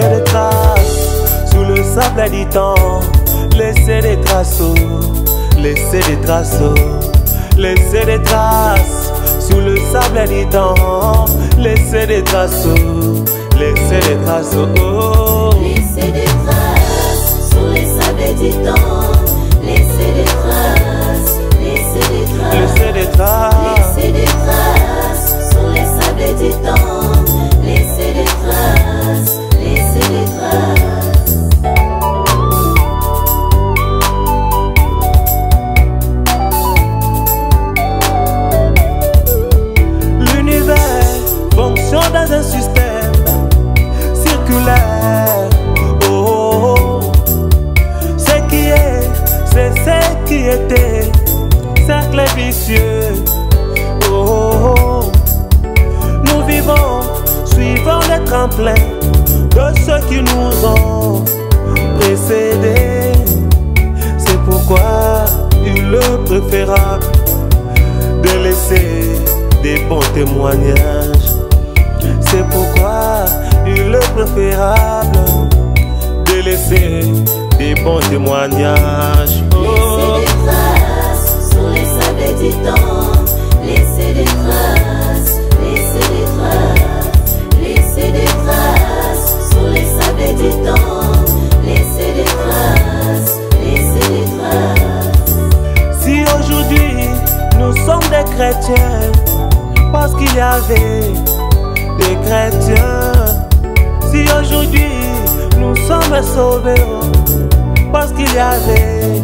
laisser des traces sous le sable du temps. Laisser des traces, laisser des traces, laisser des traces sous le sable du temps. Laisser des traces, laisser des traces, oh. Laisser des traces sous les sables du temps. Laisser des traces, laisser des traces, laisser des traces, laisser des traces sous les sables du temps. Laisser des traces, laisser des traces. Fonctionne dans un système circulaire. Oh, oh. Ce qui est, c'est ce qui était. Cercle vicieux. Oh, oh. Nous vivons, suivant les tremplins de ceux qui nous ont précédés. C'est pourquoi il est préférable de laisser des bons témoignages. C'est pourquoi il est préférable de laisser des bons témoignages. Oh. Laisser des traces sous les sables du temps. Laisser des traces, laisser des traces, laisser des traces sous les sables du temps. Laisser des traces, laisser des traces. Si aujourd'hui nous sommes des chrétiens, parce qu'il y avait des chrétiens. Si aujourd'hui nous sommes sauvés, parce qu'il y avait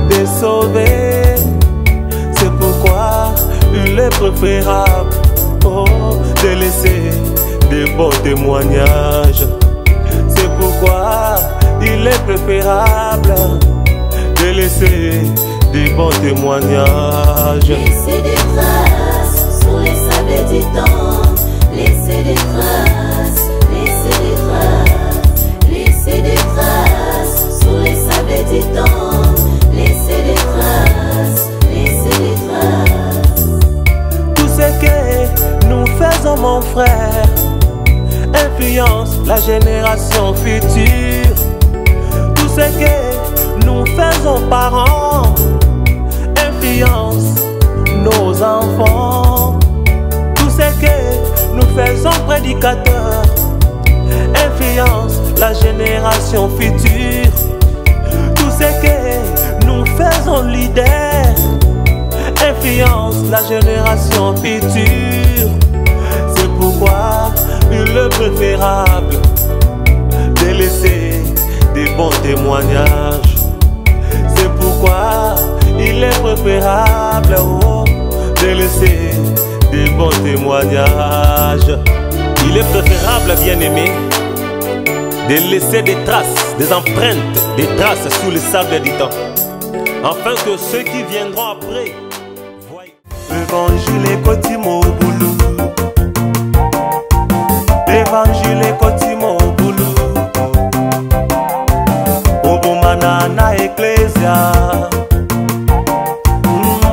des sauvés. C'est pourquoi il est préférable, oh, de laisser des bons témoignages. C'est pourquoi il est préférable de laisser des bons témoignages. Laisser des traces sous les sables du temps. Laisser des traces, laisser des traces, laisser des traces sous les sables du temps. Laisser des traces, laisser des traces. Tout ce que nous faisons, mon frère, influence la génération future. Tout ce que nous faisons, parents, influence nos enfants. Tout ce que nous faisons, prédicateurs, influence la génération future. Tout ce que nous faisons, leaders, influence la génération future. C'est pourquoi il est préférable de laisser des bons témoignages. C'est pourquoi il est préférable, oh, de laisser des bons témoignages. Il est préférable, bien-aimé, de laisser des traces, des empreintes, des traces sous le sable du temps, afin que ceux qui viendront après voient. Évangile est Kotimo Boulou. Évangile est Kotimo Boulou. Obomana na Ecclesia.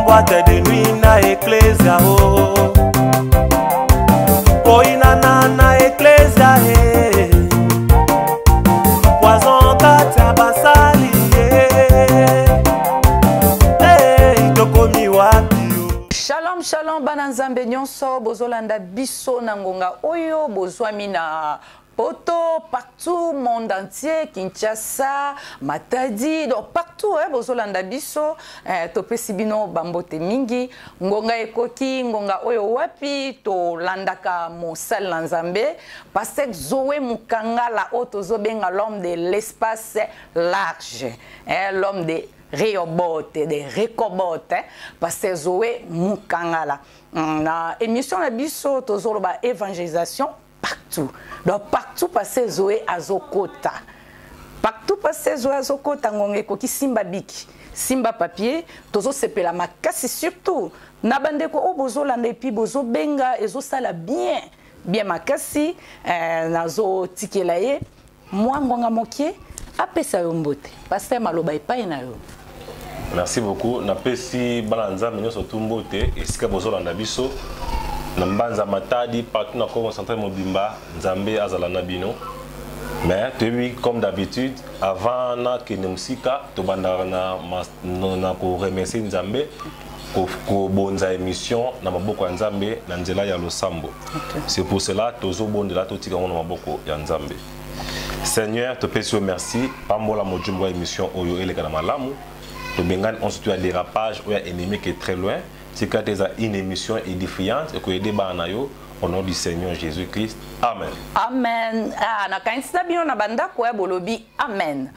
Boîte de nuit na Ecclesia. Oh. Oina na Ecclesia. Poison katia basali. Tokomi wapi. Shalom, shalom, bananzambe nyonso, bozolanda biso na ngonga oyo, bozwami na poto, partout, monde entier, Kinshasa, Matadi, donc partout, bozolanda biso, topesi bino bambote mingi, ngonga ekoki, ngonga oyo wapi, to landaka mosal lanzambe, Pasteur Zoé Mukangala, otozo benga l'homme de l'espace large, l'homme de Rehoboth, de Rehoboth, Pasteur Zoé Mukangala. Na émission na biso tozoloba évangélisation partout. Donc partout Pasteur Zoé azokota. Partout Pasteur Zoé azokota ngonge koki simba biki, simba papier, tozo sepela makasi surtout. Na bandeko o bozolanda epi bozo benga ezo sala bien makasi, nazo tikela ye, moi ngonga mokie apesa yo mbote. Pasteur maloba epai na yo. Merci beaucoup. Napesi balanza menyo surtout mbote esika bozolanda biso na mbanza matadi partout na concentré mobimba nzambe azala na bino Mais comme d'habitude, avant que nous musika, tu vas remercier Nzambe pour bonne émission na maboko ya Nzambe na nzela ya losambo. C'est pour cela tozo bon de la totika na maboko ya Nzambe. Seigneur, te pèse merci pambola mojumbo émission oyo eleka na malamu. To bengan on se à dérapage ou ennemi qui est très loin. C'est quand une émission édifiante et que aider bana yo. Au nom du Seigneur Jésus-Christ. Amen. Amen. Na kanisa bino na banda ko bolobi amen.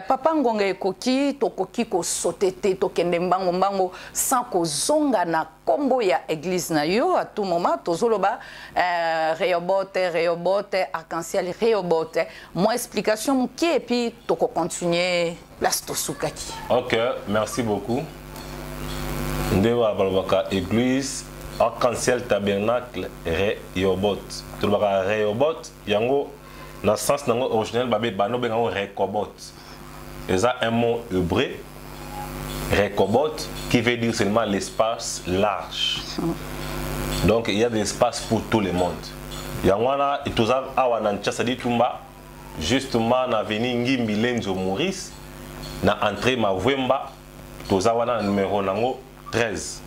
Papa ngonga ekoki tokoki ko sotete to kende mbango mbango sans ko zonga na kombo ya église na yo à tout moment tozoloba Rehoboth arc-en-ciel Rehoboth. Mon explication qui et puis toko continuer place to sukaki. OK, merci beaucoup. Ndewa balobaka église Arc-en-ciel tabernacle Rehoboth. Tu vas Rehoboth, yango dans sens nango originel babé bano bengo Rehoboth. Et ça un mot hébreu Rehoboth qui veut dire seulement l'espace large. Donc il y a de l'espace pour tout le monde. Yango na itoza awana nchasadi tumba justement na veni ngimbi Lenzo Maurice na entrée Mavwemba toza wana numéro nango 13.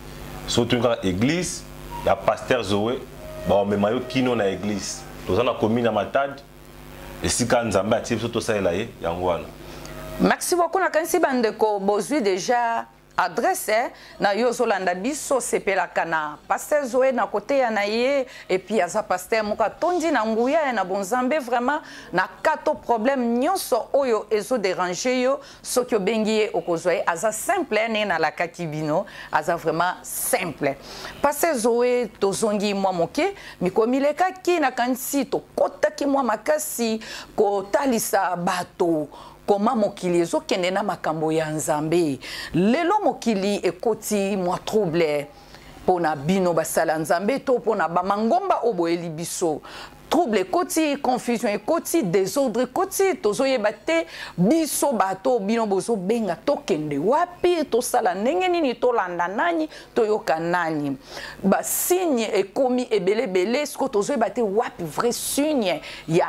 Surtout dans l'église, il y a pasteur Zoé, on met maillot kino na l'église. Tous on a commis na matad. Et si quand Nzambe a tiré tout ça là, yangwana. Merci beaucoup na kansi bandeko bozui déjà adresse na Yozolanda biso sepela kana pasteur Zoé na côté ya naie et puis aza pasteur muka tondi na nguya na bonzambe vraiment na kato problème nyonso oyo ezo déranger yo soki obengi okozwe aza simple ne na la kakibino aza vraiment simple pasteur Zoé tozongi mwa moke mikomileka ki na kansi to kota ki mwa makasi ko talisa bato Koma mokili ezo kende na makambo ya Nzambe. Lelo mokili ekoti mwa trouble pona bino basala Nzambe to pona bamangomba oboyeli biso. Trouble ekoti, confusion ekoti, désordre ekoti, tozoyeba te biso bato bino bozo benga tokende wapi tosala ndenge nini tolanda nani toyoka nani. Ba signe ekomi ebele siko tozoyeba te wapi vrai signe ya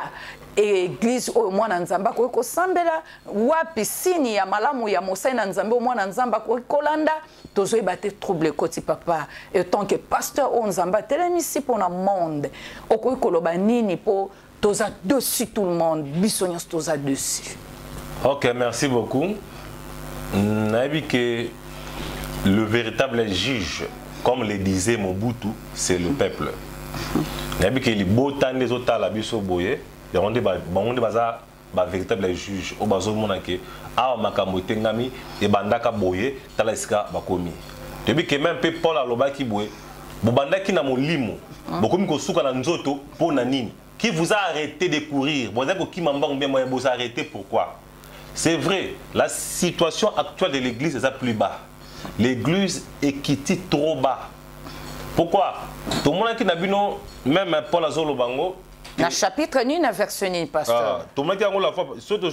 église au mwana nzamba ko sambela wapi sini ya malamu ya mosai na nzambe au mwana nzamba ko kolanda tozoy baté trouble koti papa et tant que pasteur au nzamba telemisi pour na monde oko koloba nini po toza dessus tout le monde bisonyos toza dessus. OK, merci beaucoup. Nabi que le véritable juge comme le disait Mobutu, c'est le peuple. Nabi que les botan les autres la biso boye on est véritable juge au bazo monake a makambo tengami e bandaka boye talaisika bakomi depuis que même peu Paul aloba ki boye bobandaki na molimo bokomi ko suka na nzoto pona nini qui vous a arrêté de courir bon d'accord qui m'amba bien moi vous arrêter pourquoi c'est vrai la situation actuelle de l'église est à plus bas l'église est quittée trop bas pourquoi tout le monde qui n'a bino même Paul azolo bango na chapitre ni na verset ni pasteur. Tout le monde qui a la fois surtout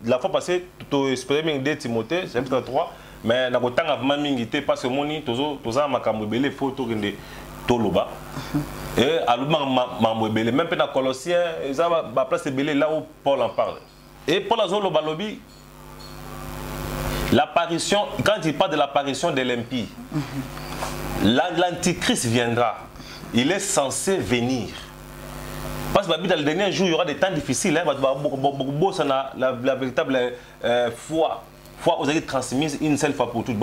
la fois passée to exprimer de Timothée chapitre 3 mais na kotanga vraiment mingi parce que moni toza makambo belé photo ngende toloba et aluma mambo belé même dans Colossiens ça va place belé là où Paul en parle et Paul azolo balobi l'apparition quand il parle de l'apparition de l'impie l'antichrist viendra il est censé venir. Parce que dans le dernier jour, il y aura des temps difficiles. La véritable foi vous avez transmise une seule fois pour toutes.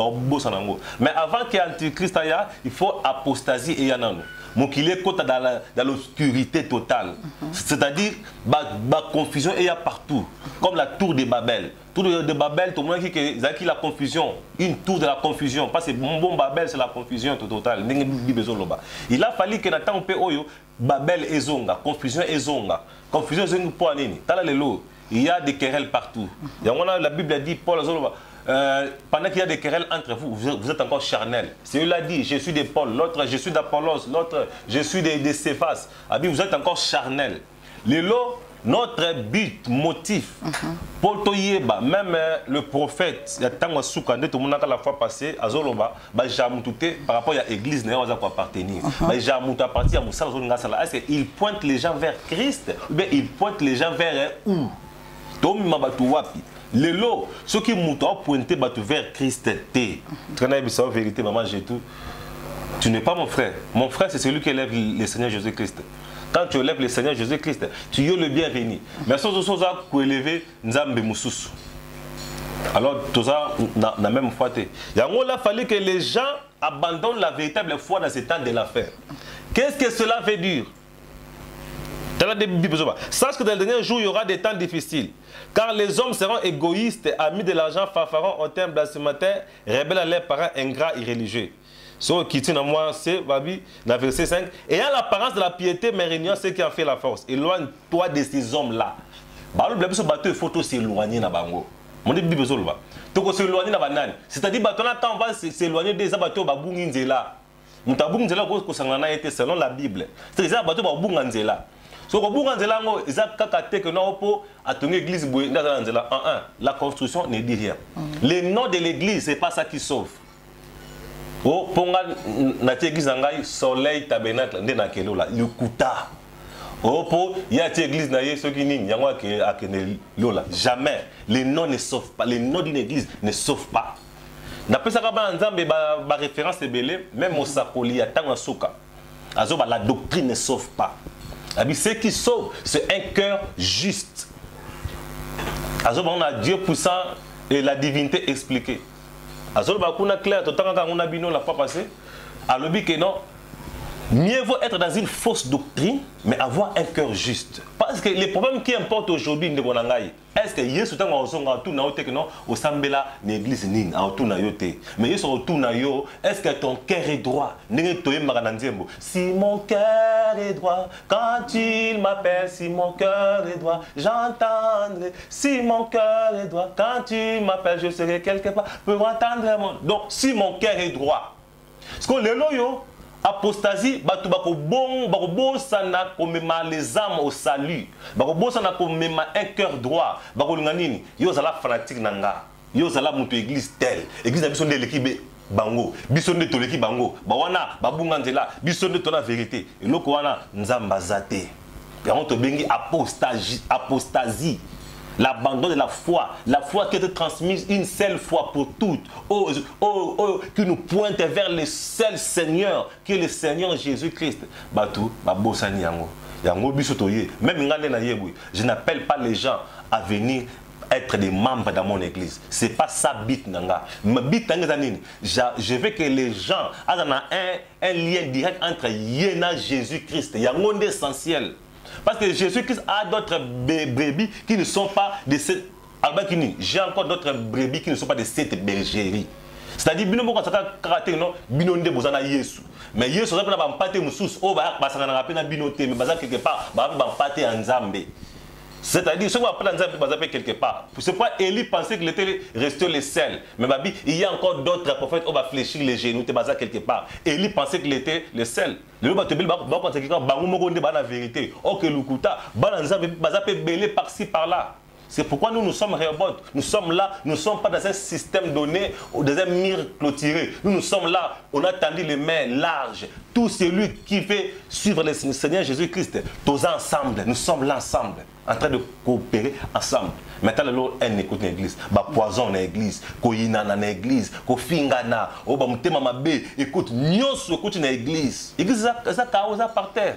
Mais avant qu'il y ait Antichrist, il faut apostasie et yanano. Donc il est dans l'obscurité totale. C'est-à-dire la confusion est partout. Comme la tour de Babel. Tour de Babel, tout le monde qui a la confusion. Une tour de la confusion. Parce que bon Babel, c'est la confusion totale. Il a fallu que Nathan pe oyo Babel et zonga, confusion et zonga. Confusion c'est pour nini. Il y a des querelles partout. La Bible a dit Paul pendant qu'il y a des querelles entre vous, vous êtes encore charnel. C'est lui qui a dit, je suis de Paul, l'autre je suis d'Apollos, l'autre je suis de Céphas. Vous êtes encore charnel. Les lots, notre but, motif, pour Toyeba, même le prophète, il y a tant de soukandé, tout le monde a la fois passé, à Zoloba, par rapport à l'église, on va appartenir. Est-ce qu'il pointe les gens vers Christ ou bien il pointe les gens vers où? Les lots, ceux qui m'ont pointé vers Christ, tu connais la vérité, maman, j'ai tout. Tu n'es pas mon frère. Mon frère, c'est celui qui élève le Seigneur Jésus-Christ. Quand tu élèves le Seigneur Jésus-Christ, tu es le bienvenu. Mais si tu as élevé Nzambe Moussous, alors tu as la même foi. Il a fallu que les gens abandonnent la véritable foi dans ce temps de l'affaire. Qu'est-ce que cela veut dire? Sache que dans les derniers jours, il y aura des temps difficiles. Car les hommes seront égoïstes, amis de l'argent, fanfarons en termes d'assimateur, rebelles à leurs parents, ingrats et religieux. Ce qui tient à moi, c'est dans verset 5. Ayant l'apparence de la piété, mais réunion, c'est qui en fait la force. Éloigne-toi de ces hommes-là. Il faut s'éloigner de Bango. Mon Bible besoin là. Tu faut s'éloigner de Banane. C'est-à-dire que on va s'éloigner des abattoirs Babunginzela. Mutabunginzela ko sangana était selon la Bible. C'est ça abattoirs Babunganzela. So Babunganzela ngo ezaka kate que non pour atteindre l'église Babunganzela. La construction ne dit rien. Le nom de l'église, c'est pas ça qui sauve. Oh, ponga na église ngai soleil tabernacle ndena kelo la yukuta. Oh, pour y a église na ye ceux qui ni yango akene lola. Jamais les noms ne sauvent pas, les noms d'une église ne sauvent pas. D'après ça ba nzambe ba référence belé même au sakoli atanga soka. Azoba la doctrine ne sauve pas. Abi ce qui sauve c'est un cœur juste. Azoba on a Dieu puissant et la divinité expliquée. Azol bakuna clair tout temps quand on a bino la fois passée à l'objet que non mieux vaut être dans une fausse doctrine mais avoir un cœur juste parce que les problèmes qui importent aujourd'hui ne konangai est-ce que Yesu tant on songa tout na ote que non au sambela l'église nine a tout na yote mais Yesu tout na yo est-ce que ton cœur est droit ndenge toye makana nzembo si mon cœur est droit quand il m'appelle si mon cœur est droit j'entendrai si mon cœur est droit quand tu m'appelles je serai quelque part pour entendre mon donc si mon cœur est droit parce que le loyo apostasie batu bako sana komema les âmes au salut bako sana komema un cœur droit bako nganini yo zala fanatique nanga yo zala mutu église telle église na biso ndele kibe bango biso nde toleki bango ba wana babunga nzela biso nde tola vérité eloko wana nzamba zate yango to bengi apostasie l'abandon de la foi qui est transmise une seule fois pour toutes, qui nous pointe vers le seul Seigneur, qui est le Seigneur Jésus-Christ. Je n'appelle pas les gens à venir être des membres dans mon église. C'est pas ça bit nanga. Je veux que les gens aient un lien direct entre Yéna Jésus-Christ. Il y a un monde essentiel. Parce que Jésus-Christ a d'autres brebis qui ne sont pas de cette... J'ai encore d'autres brebis qui ne sont pas de cette bergerie. C'est-à-dire, mais Yesu va pas quelque part, c'est-à-dire, ce qu'on va prendre quelque part. C'est pourquoi Élie pensait qu'il était resté le seul. Mais il y a encore d'autres prophètes, on va fléchir les genoux, quelque part. Élie pensait qu'il était le seul. Le la vérité. Ok, l'ukuta, belé par-ci, par-là. C'est pourquoi nous sommes Rehoboth. Nous sommes là, nous ne sommes pas dans un système donné, dans un mur clôturé. Nous sommes là, on a tendu les mains larges. Tout celui qui fait suivre le Seigneur Jésus-Christ, tous ensemble, nous sommes là ensemble, en train de coopérer ensemble. Maintenant, on écoute l'église, poison dans l'église, koyina dans l'église, kofingana, écoute, nyos écoute dans l'église. L'église, ça par terre.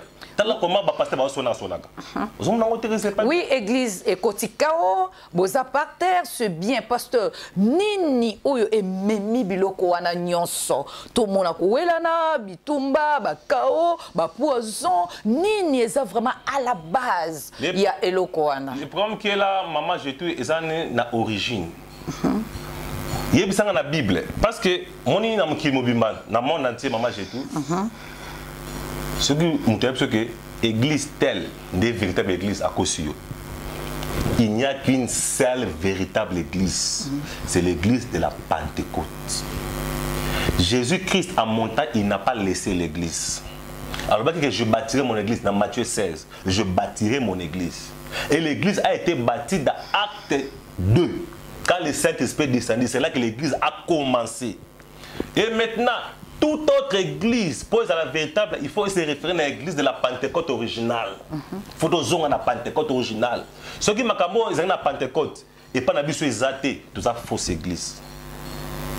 Oui, église et kotikao, boza par terre, c'est bien, pasteur. Nini oyo e memi biloko wana nyonso. To mona kowelana, bitumba, bakao, poison. Nini eza vraiment à la base. Il y a eloko wana. Le problème qui est là, maman, j'ai tout, eza na origine. Il y a dans la Bible. Parce que mon na mukimo bimban, na monde entier, maman, j'ai tout. Ce que l'église telle, des véritables églises à Kosio, il n'y a qu'une seule véritable église. C'est l'église de la Pentecôte. Jésus-Christ en montant, il n'a pas laissé l'église. Alors, je bâtirai mon église dans Matthieu 16. Je bâtirai mon église. Et l'église a été bâtie dans Acte 2. Quand le Saint-Esprit descendit, c'est là que l'église a commencé. Et maintenant, toute autre église, pour la véritable, il faut se référer à l'église de la Pentecôte originale. Il faut que la Pentecôte originale. Ceux qui m'ont dit la Pentecôte, et pas la athée, tout ça fausse église.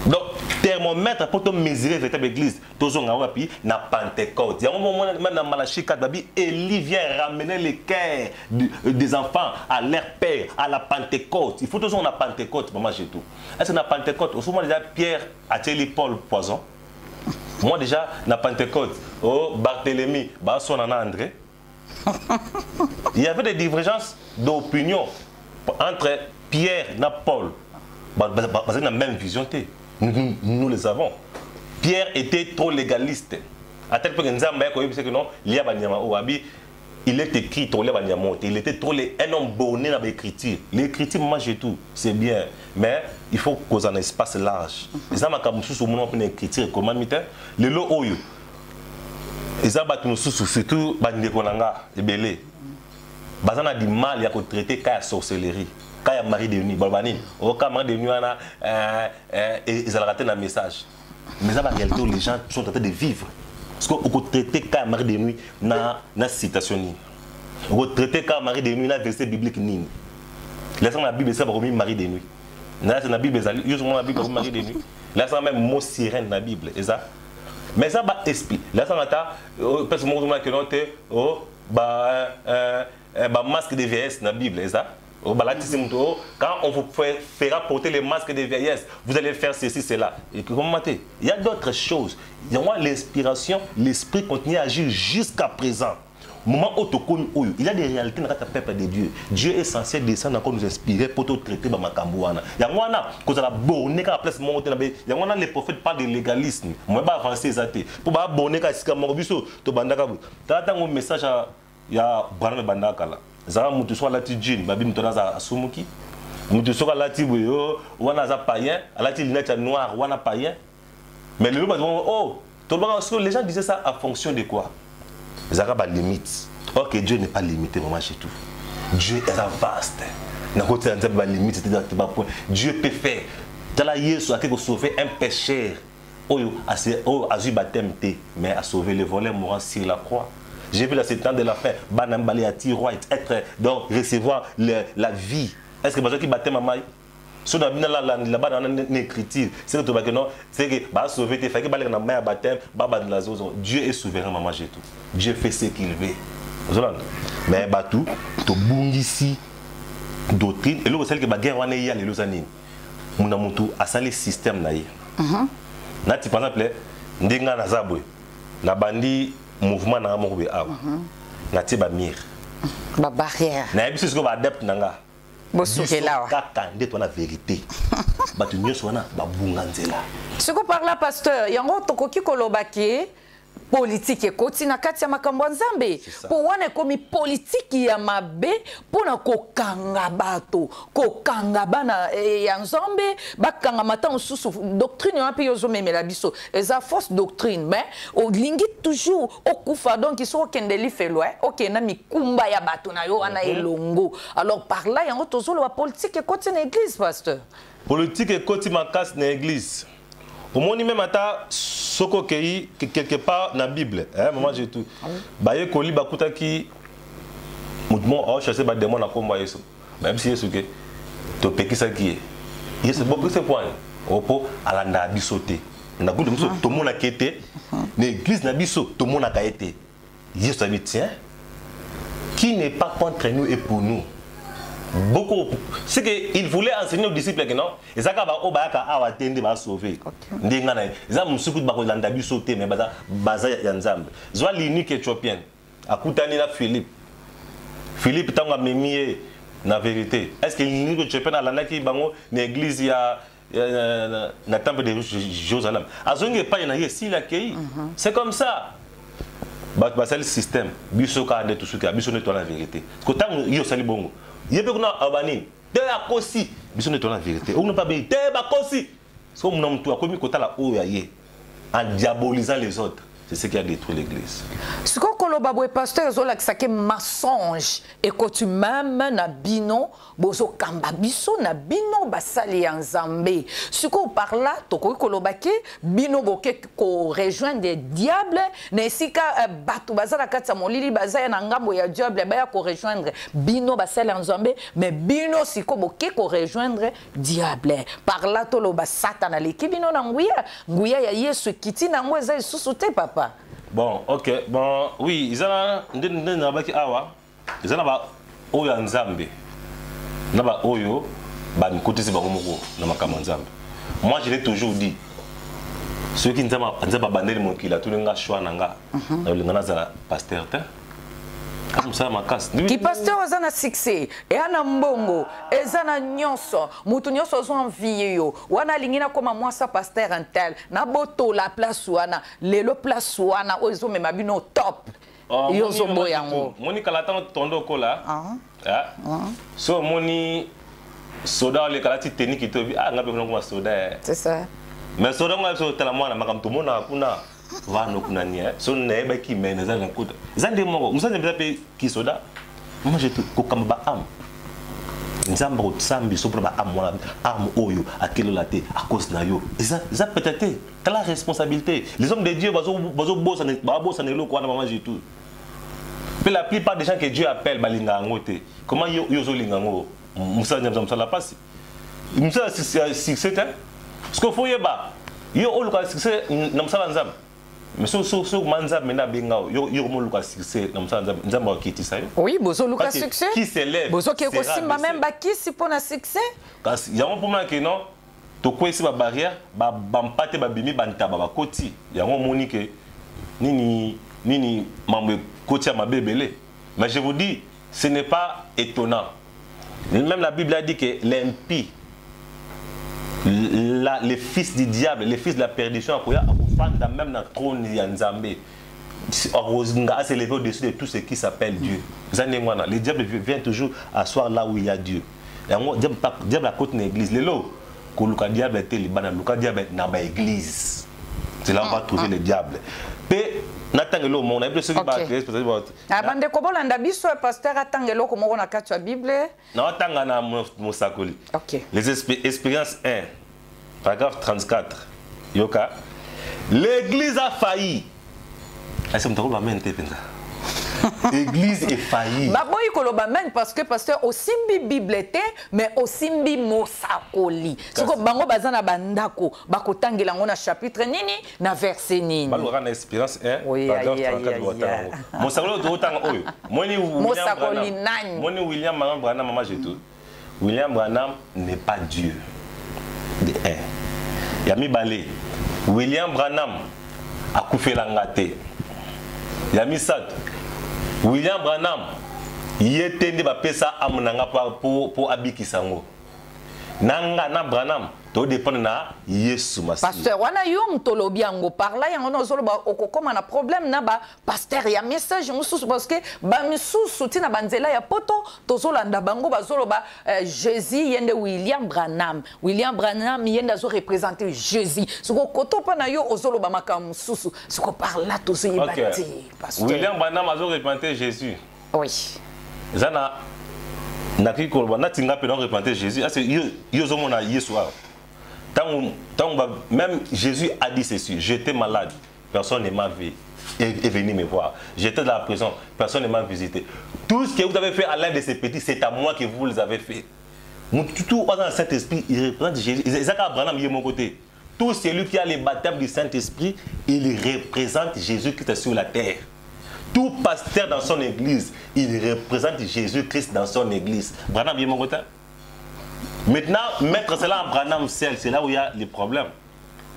Donc, thermomètre pour te mesurer la véritable église, tout ça na Pentecôte. Il y a un moment dans Malachie 4, Élie vient ramener les cœurs des enfants à leur père, à la Pentecôte. Il faut toujours la Pentecôte, maman, j'ai tout. Est-ce que la Pentecôte, au moment déjà Pierre a tiré Paul poison? Moi déjà, la Pentecôte, oh Barthélemy, André. Il y avait des divergences d'opinion entre Pierre et Paul. Basé dans la même vision. Nous les avons. Pierre était trop légaliste. À tel point que nous avons dit que non, il est écrit trop il était trop un homme borné dans l'écriture. L'écriture, moi j'ai tout, c'est bien, mais il faut qu'on ait un espace large. Les gens qui ont une écriture, comment les lots oyo. Les gens qui ont surtout les belés. Ils ont du mal à traiter la sorcellerie. Quand il y a Marie de nuit, quand Marie de nuit, ils ont raté un message. Mais en réalité, les gens sont en train de vivre. Parce qu'on peut traiter quand Marie de nuit dans la citation. On peut traiter quand Marie de nuit dans le verset biblique. Laissons la Bible, c'est Marie de nuit. Là, c'est la Bible, il y a la Bible Marie de nuit. Là, c'est même mot sirène dans la Bible. Mais ça va expliquer. Là, ça va parce que masque de vieillesse dans la Bible. Quand on vous fera porter les masques de vieillesse, vous allez faire ceci, cela. Et comment il y a d'autres choses. Il y a l'inspiration, l'esprit continue à agir jusqu'à présent. Moment où il y a des réalités dans le peuple de Dieu. Dieu est censé descendre encore nous inspirer pour traiter ma Makambouana. Il y a moi quand on a borné quand la place monte, il y a les prophètes parlent de légalisme. Moi pas avancer ça pour pas borner quand c'est mon biso to bandaka. Tu as un message à ya Branham bandaka là. Zara mutu soit la tidjin, babi mutona za asumuki. Mutu soit la tibuyo, wana za païen, la tidinette noire, wana païen. Mais le oh, les gens disaient ça en fonction de quoi? Zara ba limite. Ok, Dieu n'est pas limité, maman, chez tout. Dieu est vaste. Dieu peut faire. Jésus a sauvé un pécheur. A baptême, mais a sauvé le voleur mourant sur la croix. J'ai vu la temps de la fin, être donc recevoir la vie. Est-ce que les gens qui battent maman? Si on a mis là-bas dans l'écriture, c'est que non, c'est que bah sauver tes familles, bah les baptême, Dieu est souverain, maman, j'ai tout. Dieu fait ce qu'il veut. Mais bah tout ici doctrine et là celle que bah guerre on est y a les années. Mon amour à ça les systèmes là. Là par exemple, ndenga na zabwe, la bandi mouvement na mo be awa. Na tiba mir. Ba barrière. Na biso ce que ba adepte nanga. Bosukela wa. Kaka ndeto na vérité. Ba tu nyoso na ba bunga nzela. Ce que par là pasteur, yango tokoki kolobaki politique ekoti na kati ya makambo ya Nzambe po wana ekomi politique ya mabe pona kokanga bato kokanga bana ya Nzambe bakanga mata mosusu doctrine wana pe yozomemela biso eza fausse doctrine mais olingi toujours okufa donc iso okendeli felo okenda mikumba ya bato na yo wana elongo alors par là yango tozoloba politique ekoti na église pasteur politique ekoti makasi na église. Au moins même ata soko kei quelque part dans la Bible maman j'ai tout baye koli bakuta ki mouvement a cherché ba démon na komba Yesu même si Yesu ke to pekisa ki Yesu beaucoup ce point opo alanda bisoté na kudu muso to mona kete l'église na biso to mona ka été Yesu a dit tiens qui n'est pas contre nous et pour nous. Beaucoup. C'est qu'il voulait enseigner aux disciples que non. Et ça, il va sauver. Il y a des gens qui ont l'unique éthiopienne. Philippe. Philippe, tu as mis la vérité. Est-ce que l'unique éthiopienne a l'église na temple de Jérusalem? C'est comme ça. C'est le système. Bisoka de tout ce qui a la vérité. Quand il y a bon. Il y a des gens qui ont la vérité. On n'a pas bien. En diabolisant les autres. C'est ce qui a détruit l'église. Ce qu'on koloba boye pasteur ezolakisa ke mensonge ekoti meme na bino bozokamba biso na bino basali ya nzambe sikoyo par là tokoki koloba ke bino boke korejoindre diable na esika bato baza na kati ya molili baza ya na ngambo ya diable baya korejoindre bino basali ya nzambe mais bino sikoyo boke korejoindre diable par là toloba satana aleki bino na nguya ya yesu ekiti nango eza lisusu te papa. Bon, ok. Bon, oui, ils ont awa. Ils ont oyo nzambe. Naba oyo ba nkote se bango moko na makambo nzambe. Moi je l'ai toujours dit. Ceux qui nzamba bandeli mokila tout nga choix nanga. Na lingana za pasteur te. Comme ça ma casse. Qui pasteur ozana succès et ana mbongo ezana nyonso mutu nyonso zo envie yo wana lingina koma mwasa pasteur antel na boto la place wana lelo place wana ozo mema bino top yo zo boyango moni kala tan tondo kola so moni soda le kala ti technique to bi ngabe ko soda c'est ça mais soda ngabe so tala mwana makam to mona kuna vano kuna nia so neba ki mena za nkuda zande moko musanje mzape ki soda moi je ko kamba am nzamba ko tsambi so proba am wala am oyo akelo la te à cause na yo ça peut-être t'as la responsabilité les hommes de Dieu bazo bossa ne lo ko na mama tout mais la plupart des gens que Dieu appelle balinga ngote comment yo zo linga ngo musanje mzamsala passe musa succès ce qu'il faut yeba yo o luka succès na musala nzamba mais so manza mena bengao yo mo luka succès na musala nzamba okitisa yo oui bozo luka succès qui s'élève bozo ke ko simba même ba qui si pona succès kasi yango pour moi que non to kwesi ba barrière ba mpate ba bimi bantaba ba koti yango moni ke nini mambe koti ya mabebele mais je vous dis ce n'est pas étonnant même la Bible a dit que l'impie les fils du diable, les fils de la perdition, même dans le trône de Nzambe, à s'élever au-dessus de tout ce qui s'appelle Dieu. Le diable vient toujours asseoir là où il y a Dieu. Le diable a côté l'église. Le lot, que le diable était le diable n'a pas église. C'est là où on va trouver le diable. Natangelo mon a plus ba peut-être bande ko bolanda biso pasteur atangelo ko moko na kati ya Bible na tanga na musakoli. OK. Les expériences 1 paragraphe 34 yoka l'église a failli. Est-ce que vous m'avez entendu penza? L'église est faillie. Ba boy ko loba men parce que pasteur osimbi Bible te mais osimbi mosakoli. Soko bango bazana bandako bakotangela ngona chapitre nini na verset nini. Balora na expérience 1 paragraphe 34 mosakoli to tanga oyo. Moni William Branham mama jeto. William Branham n'est pas Dieu. De 1. Yami balé. William Branham a coupé la ngate. Yami sad. William Branham yetende ba pesa amunanga pour abikisango nanga na Branham to dépend na Yesu Masi pasteur wana yo mtolobi yango parla yango nozolo ba okokoma na problème na ba pasteur ya message mususu parce que ba misusu tina banzela ya poto tozolanda bango bazolo ba Jésus yende William Branham yende zo représenter Jésus soko koto pa na yo ozolo ba makam mususu soko parla tozo yibati pasteur William Branham azo représenter Jésus oui zana nakiki kolba natinga pe non représenter Jésus c'est yo zo mona Yesu même Jésus a dit ceci, j'étais malade, personne ne m'a vu est venu me voir. J'étais dans la prison, personne ne m'a visité. Tout ce que vous avez fait à l'un de ces petits, c'est à moi que vous les avez fait. Tout dans le Saint-Esprit, il représente Jésus. Isaac Abraham est mon côté. Tout celui qui a le baptême du Saint-Esprit, il représente Jésus-Christ sur la terre. Tout pasteur dans son église, il représente Jésus-Christ dans son église. Abraham est mon côté. Maintenant, mettre cela en Branham seul, c'est là où il y a les problèmes.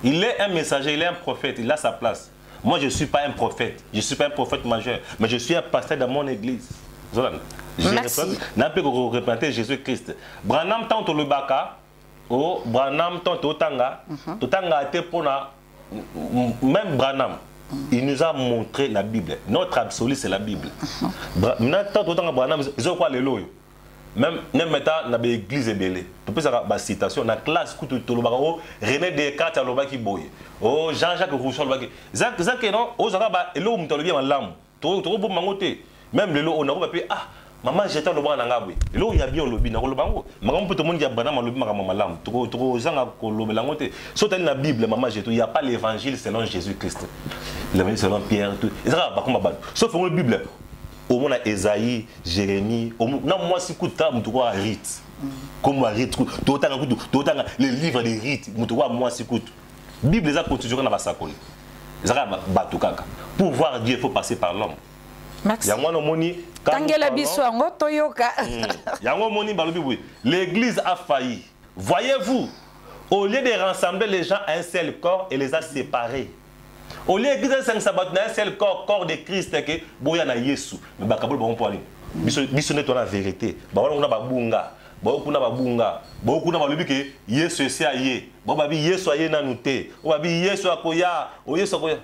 Il est un messager, il est un prophète, il a sa place. Moi, je ne suis pas un prophète, je ne suis pas un prophète majeur, mais je suis un pasteur dans mon église. Merci. Je peux représenter Jésus-Christ. Branham tante le baka, Branham tante Otanga, Otanga a été pour même Branham. Il nous a montré la Bible. Notre absolu, c'est la Bible. Maintenant, tante Otanga Branham, ils ont quoi les lois? Même maintenant dans l'église est belle. Tu peux avoir une citation dans la classe que tu as René Descartes a l'obaki boy. Oh Jean-Jacques Rousseau l'obaki. Zak non, aux arabes et l'homme tu as bien l'âme. to bo mangote. Même le lo on a pas ah maman j'étais le bon ngabwe. Le lo ya bien lobi na ko lobango. Maman peut tout monde ya bana lobi maman malam. To zanga ko lobi langote. So dans la Bible maman j'étais il y a pas l'évangile selon Jésus-Christ. L'évangile selon Pierre tout. Et ça pas comme ba. Sauf dans la Bible au moins Esaïe, Jérémie, non moi si kuta mutwa rite. Comme rite tout les livres des rites mutwa moi si kuta. Bible les a constitué na basakoli. Ça batu kaka. Pour voir Dieu il faut passer par l'homme. Merci. L'église a failli. Voyez-vous, au lieu de rassembler les gens à un seul corps, elle les a séparés. Au lieu de un seul corps, corps de Christ, que boya na Yesu. Mais bakabol bon pour aller. Biso net la vérité. Ba wala ba bunga. Ba kuna ba bunga. Ba kuna ba lobi ke Yesu esi aye. Ba ba bi Yesu aye na nute. O ba bi Yesu akoya. O Yesu akoya.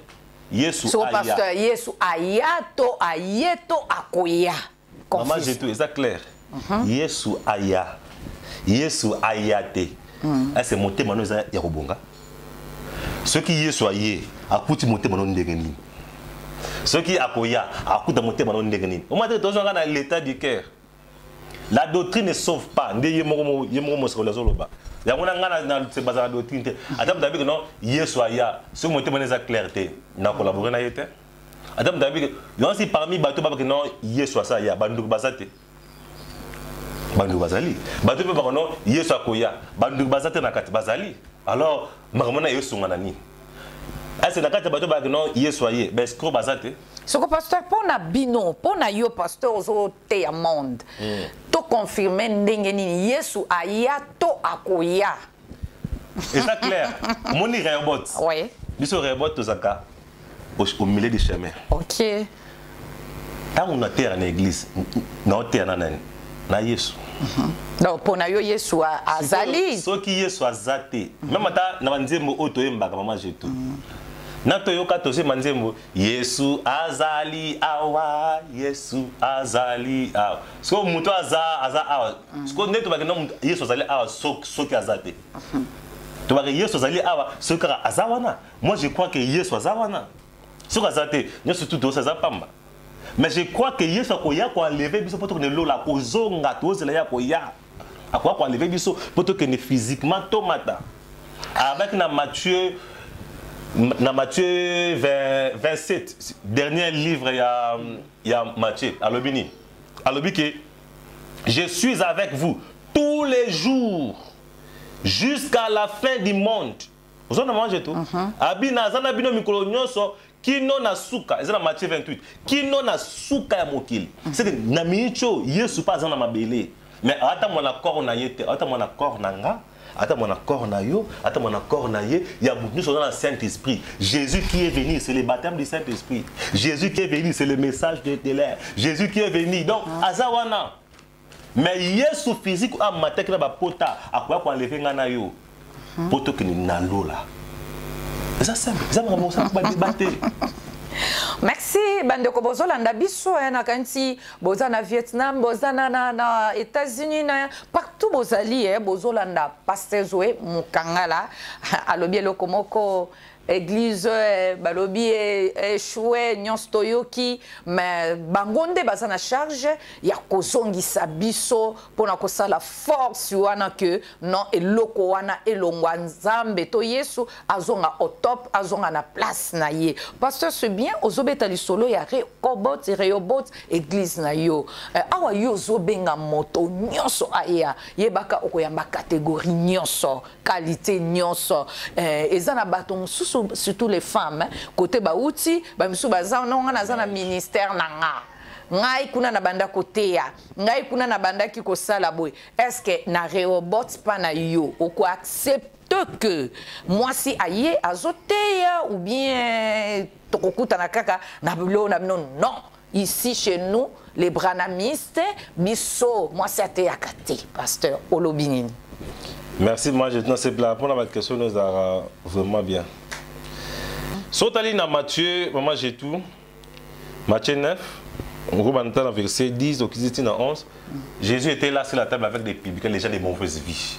Yesu so aya. Pasteur Yesu ayato ayeto akoya. Maman j'ai tout, c'est clair. Yesu aya. Yesu ayate. C'est monté maintenant ça ya kobonga. Ce qui Yesu aye, akuti monté maintenant ndengeni. Ce qui akoya, akuta monté maintenant ndengeni. Au moins tous on a l'état du cœur. La doctrine ne sauve pas. Ndeye mo so la zoloba. Ya ngona ngana na se baza la doctrine. Adam dabi que non, Yesu aya, ce monté maintenant ça clarté. Na collaborer na yete. Adam dabi que yon si parmi bato ba que non, Yesu asa ya bandu bazate. Bandu bazali. Bato pe ba non, Yesu akoya, bandu bazate na kati bazali. Alors, makamona Yesu ngana ni. Est-ce que na kati bato ba que non, Yesu aye, ben scro bazate. Ce que pasteur pour na bino, pour na yo pasteur au te ya monde. To confirmer ndenge nini Yesu aya to akoya. Et ça clair. Mon ni robot. Oui. Biso robot to zaka au milieu du chemin. OK. Tant on a terre en église, na terre na Yesu. Donc pour na yo Yesu azali. Ce qui Yesu azate. Même ata na banzembo oto yembaka mama jetu. Nato yoka tose manzembo Yesu azali awa Yesu azali awa. So muto aza awa. So neto ba non Yesu azali awa so ki azate. To ba Yesu azali awa so ka azawana. Moi je crois que Yesu azawana. So ka azate, ne surtout do sa pamba. Mais je crois que Yesu akoya ko enlever biso poto ne lola ko zonga to zela ya ko ya. Akoya ko enlever biso poto que ne physiquement tomata. Avec na Matthieu 27, dernier livre, il y a Matthieu, Alobini. Alobi que je suis avec vous tous les jours jusqu'à la fin du monde. Vous en mangez tout. Abina, zana bino mikolo nyonso kino na suka. C'est dans Matthieu 28. Kino na suka ya mokili. C'est que na micho Yesu pas zana mabele. Mais ata mon accord na yete, ata mon accord na nga. Attends mon accord na yo, attends mon accord na ye, il y a nous sommes dans le Saint-Esprit. Jésus qui est venu, c'est le baptême du Saint-Esprit. Jésus qui est venu, c'est le message de l'air. Jésus qui est venu. Donc azawana. Mais Yesu physique a matek na ba pota, akwa ko enlever ngana yo. Poto que ni na lola. Ça simple, ça vraiment ça pas débattre. Merci bandeko bozolanda biso na kanti boza na Vietnam boza na États-Unis na partout bozali bozolanda pasteur Zoé Mukangala alobi lokomoko église balobi échoué nyonso toyoki mais bangonde baza na charge ya kozongisa biso pona kosala force wana que non eloko wana elongwa nzambe to Yesu azonga au top azonga na place na ye pasteur c'est bien ozobeta lisolo ya Rehoboth église na yo awa yo zobenga moto nyonso aya yebaka okoyamba catégorie nyonso qualité nyonso ezana bato mususu surtout les femmes côté bauti bamisu baza non na zana ministère nanga ngai kuna na banda koteya ngai kuna na banda ki kosala boy est-ce que na Rehoboth pa na yo oko accepte que moi si aye azoteya ou bien tokokuta na kaka na bilo na non ici chez nous les branamistes biso moi c'est ateakate pasteur olobinini. Merci, moi je sais pour répondre à votre question nous a vraiment bien. Sotali na Matthieu, maman j'ai tout. Matthieu 9, on remonte dans verset 10 au 11. Jésus était là sur la table avec des publicains, les gens de mauvaise vie.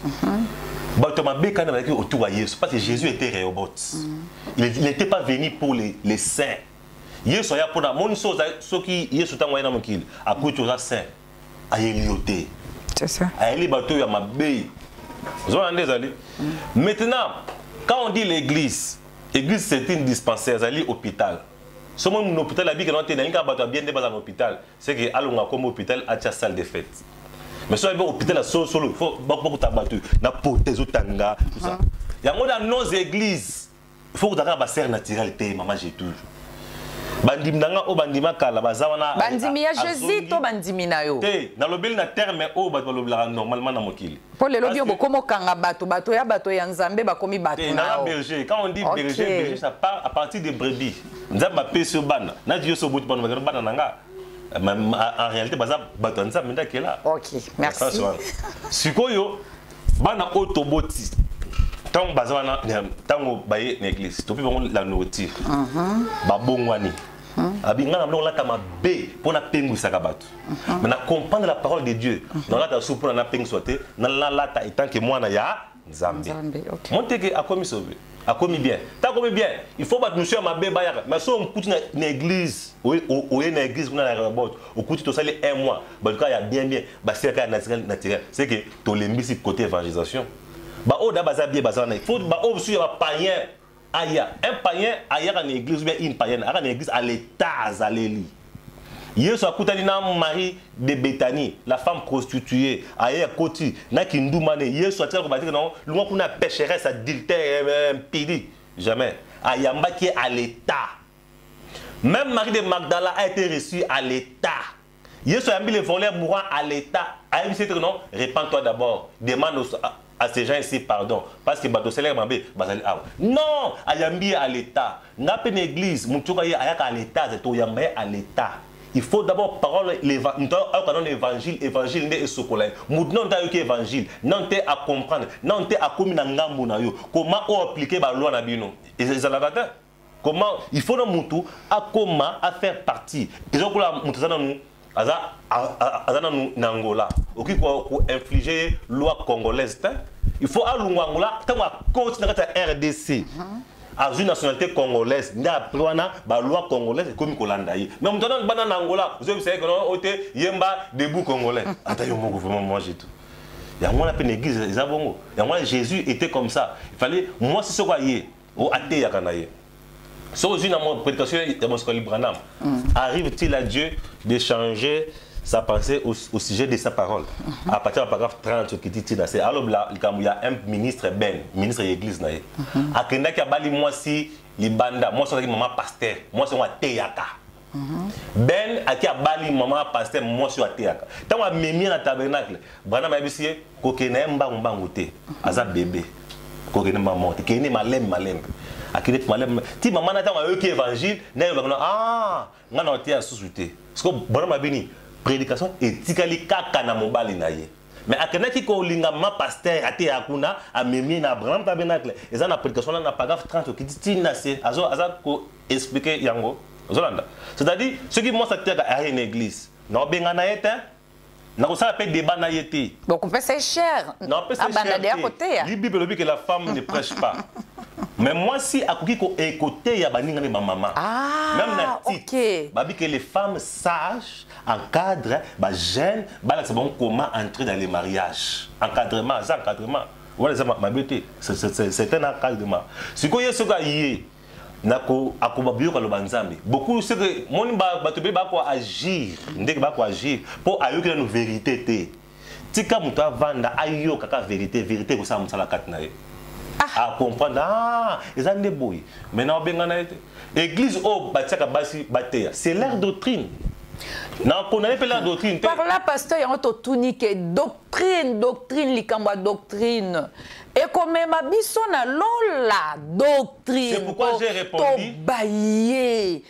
Parce que Jésus était Rehoboth. Il n'était pas venu pour les saints. Yesu ya pona mon chose soki Yesu tango na mokili akuti oza saint ayelioté. C'est ça. Ayeli bato ya mabe. Maintenant, quand on dit l'église, l'église c'est une dispensaire, c'est l'hôpital. Si on a un hôpital, la vie que nous avons bien dans un hôpital, c'est que allons comme hôpital à la salle de fête. Mais si on a un hôpital solo, il faut beaucoup de battu, na prothèse tanga, tout ça. Il y a nos églises, il faut que tu aies une serre naturelle, maman j'ai toujours. Bandimi nanga o bandima kala bazawana bandimi ya Jésus to bandimi na yo te na lobeli na terme o bato lobela normalement na mokili pour le lobby bokomo kanga bato ya nzambe bakomi bato na yo berger quand on dit berger ça part à partir des brebis nzamba peso bana na dio so bout bana bana nanga en réalité baza bato nzamba ndakela. OK, merci. Sikoyo bana otoboti tant bazawana tango baye na église to pe la nourriture babongwani abinga na mlonga kama be pona pengu sakabato mais na comprendre la parole de Dieu na la soupe na pengu sote na la lata étant que moi na ya nzambe monte que a commis sauvé a commis bien ta commis bien il faut battre monsieur mabe bayaka mais so on kuti na église o na église na la robot o kuti to sali un mois ba ka ya bien ba c'est ka naturel c'est que to lembisi côté évangélisation ba o da baza bien bazana il faut ba o sur ba païen aya un païen aya dans l'église ou bien une païenne à l'église à l'état azaleli Yesu akutani na Marie de Béthanie la femme prostituée aya koti na kindumane Yesu atira ko batiki non lunga kuna pécheresse adultère impie jamais ayamba qui est à l'état même Marie de Magdala a été reçue à l'état Yesu a mis les voleurs mourants à l'état a dit non répands-toi d'abord demande à ces gens ici pardon parce que bato sele mabé bazali awa non ayambi à l'état n'a pas une église mutuka ya ayaka à l'état c'est to yamba à l'état il faut d'abord parole l'évangile évangile ne sokola mudnon ta yoki évangile non te à comprendre non te à komina ngambu na yo comment appliquer ba loi na bino et ça la gata comment il faut no mutu à comment à faire partie ils ont la mutu sana nous azana Angola oki ko infliger loi congolaise il faut alunga Angola tant à cause de RDC à une nationalité congolaise nda prwana ba loi congolaise comme kolanda yi mais mutana bana na Angola vous savez que non ote yemba debout congolais ata yo moko vraiment manger tout ya moi la peine église ezabongo ya moi Jésus était comme ça il fallait moi c'est ce quoi yé o até ya kanaye. Si une prédication de Monseigneur Branham, arrive-t-il à Dieu de changer sa pensée au sujet de sa parole? À partir du paragraphe 30 qui dit alors il y a un ministre ministre de l'église. À Kenda qui a bali moi si libanda, moi c'est maman pasteur, moi c'est moi teyaka. Ben à qui a bali maman pasteur, moi c'est teyaka. Tant on memi dans tabernacle, Branham a dit ko kena mba ngote, aza bébé, ko kena maman, kena malem. Akile malem ti maman na tanga yoki évangile na yo ah ngana ote ya susute parce que bon ma bini prédication etikali kaka na mobali na ye mais akena ki ko linga ma pasteur ate akuna amemi na Branham tabernacle eza na prédication na paragraphe 30 qui dit na c'est aza ko expliquer yango zolanda c'est-à-dire ce qui moi ça tient à une église na benga na yete na ko ça appelle débat na yete donc on peut c'est cher non peut c'est cher la Bible dit que la femme ne prêche pas. Mais moi si à côté il y a baninga ma maman même na titre babi que les femmes sages encadrent ba jeunes ba c'est bon comment entrer dans les mariages encadrement voilà ça ma beauté c'est un encadrement si ko yeso ga yé nako akobabio ka lobanzambe beaucoup c'est que mon ba to be ba ko agir ndeke ba ko agir pour ayoka nos vérité té tika muto avanda ayoka ka vérité ko sa musala katna ye à comprendre ils ont des bouilles maintenant église au batiaka basi bateya c'est leur doctrine non on a pas la doctrine par là pasteur y a to tunique doctrine likamba doctrine et comme ma biso na lola doctrine c'est pourquoi j'ai répondu bailler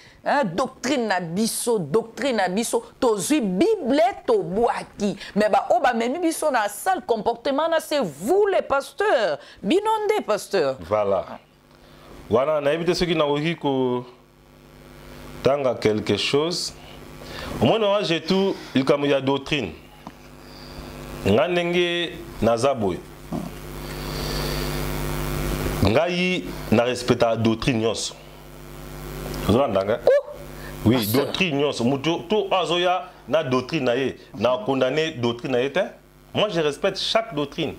doctrine na biso tozui bible to boaki mais ba oba memi biso na sale comportement na c'est vous les pasteurs binondé pasteur voilà wana na éviter ceux qui n'ont ko tanga quelque chose au moins j'ai tout il comme il y a doctrine ngandenge nazaboy ngai na respecta doctrine nyos. Oui, doctrine, tout azoya na doctrine naie, na condamné doctrine naie. Moi je respecte chaque doctrine.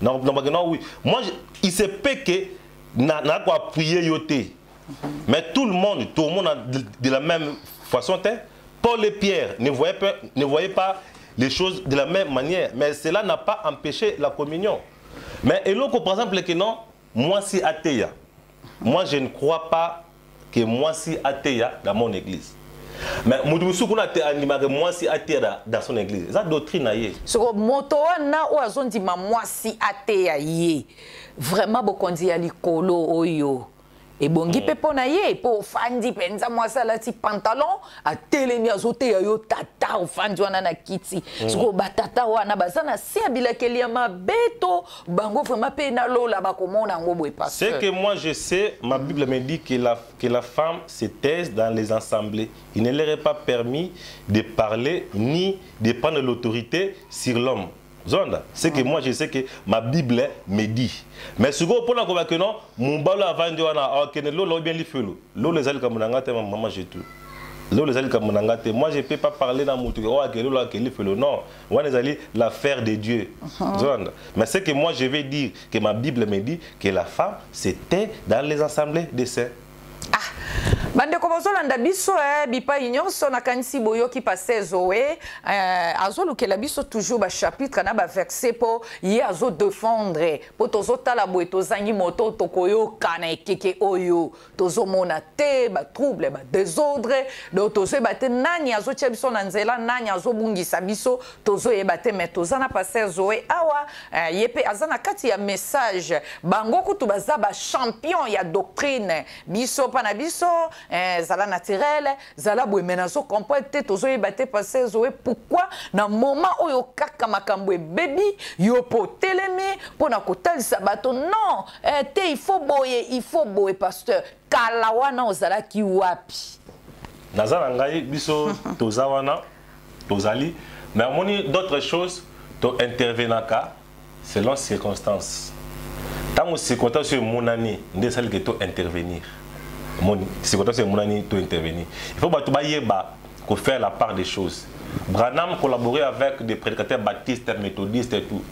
Non, oui. Moi il se peut que na quoi prier yoté. Mais tout le monde de la même façon. Paul et Pierre ne voyaient pas les choses de la même manière. Mais cela n'a pas empêché la communion. Mais et l'autre, par exemple, que non, moi si athée, moi je ne crois pas que moi si athée dans mon église. Mais moi si athée dans son église. C'est la doctrine. Ce que moto na ou azon di moi si athée vraiment beaucoup dit à l'icolo oyo. Et bongi pepo na ye po fandi penza mwasa la ti pantalon a telemi azote ya yo tata o fandi wana na kiti siko batata wana bazana si abila kelia mabeto bango vraiment pe na lola bakomona ngo boy pasteur. C'est que moi je sais, ma Bible me dit que la femme se taise dans les assemblées. Il ne leur est pas permis de parler ni de prendre l'autorité sur l'homme. C'est que moi je sais que ma Bible me dit. Mais ce que pour la que non, mon balo avant de wana que l'eau bien li felo. L'eau les ali comme nangate maman j'ai tout. L'eau les ali comme nangate. Moi je peux pas parler dans mon truc. Oh que l'eau que li felo non. On les ali l'affaire de Dieu. Mais c'est que moi je vais dire que ma Bible me dit que la femme c'était dans les assemblées des saints. Bande ko bozolanda biso bipa nyonso na kanisi boyoki passe zoé azolukela biso toujours ba chapitre na ba verset po ye azo défendre po tozotala boye tozangi moto tokoyoka na ekeke oyo tozomona te ba trouble ba désordre do tozoyeba te nani azotia biso na nzela nani azobungisa biso tozoyeba te mais tozana passe zoé awa yepe azana kati ya message bango kutu baza ba champion ya doctrine biso pana biso zala naturel zala boye menazo comprendre te tozo yebate passer zoé pourquoi na moment oyo kaka makambo baby yo potelemi pona kotalisa bato non te il faut boye pasteur kala wana ozala ki wapi nazala ngai biso tozawana tozali mais amoni d'autres choses to intervenaka selon circonstances tant circonstances monani ndesali que to intervenir. C'est quand c'est mon ami tout intervenir. Il faut faire la part des choses. Branham collaborait avec des prédicateurs baptistes, méthodistes et tout.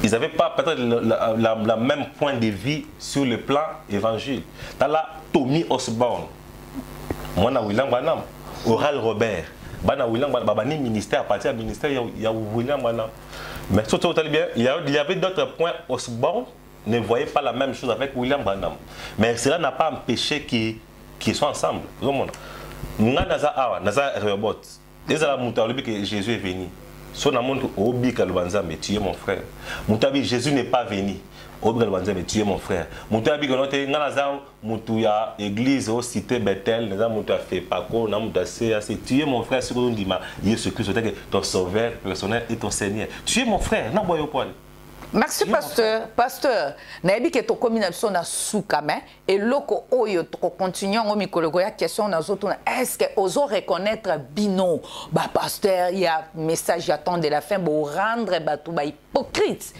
Ils n'avaient pas peut-être le même point de vue sur le plan évangile. Dans la Tommy Osborne, moi na William Branham, Oral Robert, bana William Branham, ministère à partir du ministère il y a William Branham. Mais surtout bien, il y avait d'autres points. Osborne ne voyait pas la même chose avec William Branham. Mais cela n'a pas empêché qu'ils soient ensemble. Nous avons que Jésus est venu. Son amour obi kalbanzambe, tu es mon frère. Mutabi Jésus n'est pas venu. Obi kalbanzambe, tu es mon frère. Mutabi konote nganaza mutuya église au cité Bethel, naza muta fait pako, na muta c'est tu es mon frère ce qu'on dit ma Jésus Christ ton sauveur personnel et ton Seigneur. Tu es mon frère, na boyo point. Merci pasteur. Pasteur, naebi ke to combinaison na soukame et loko oyo to continuons au mikologo ya question na zoto est-ce que oso reconnaître bino ba pasteur il y a message attend de la fin pour rendre ba tout ba hypocrite.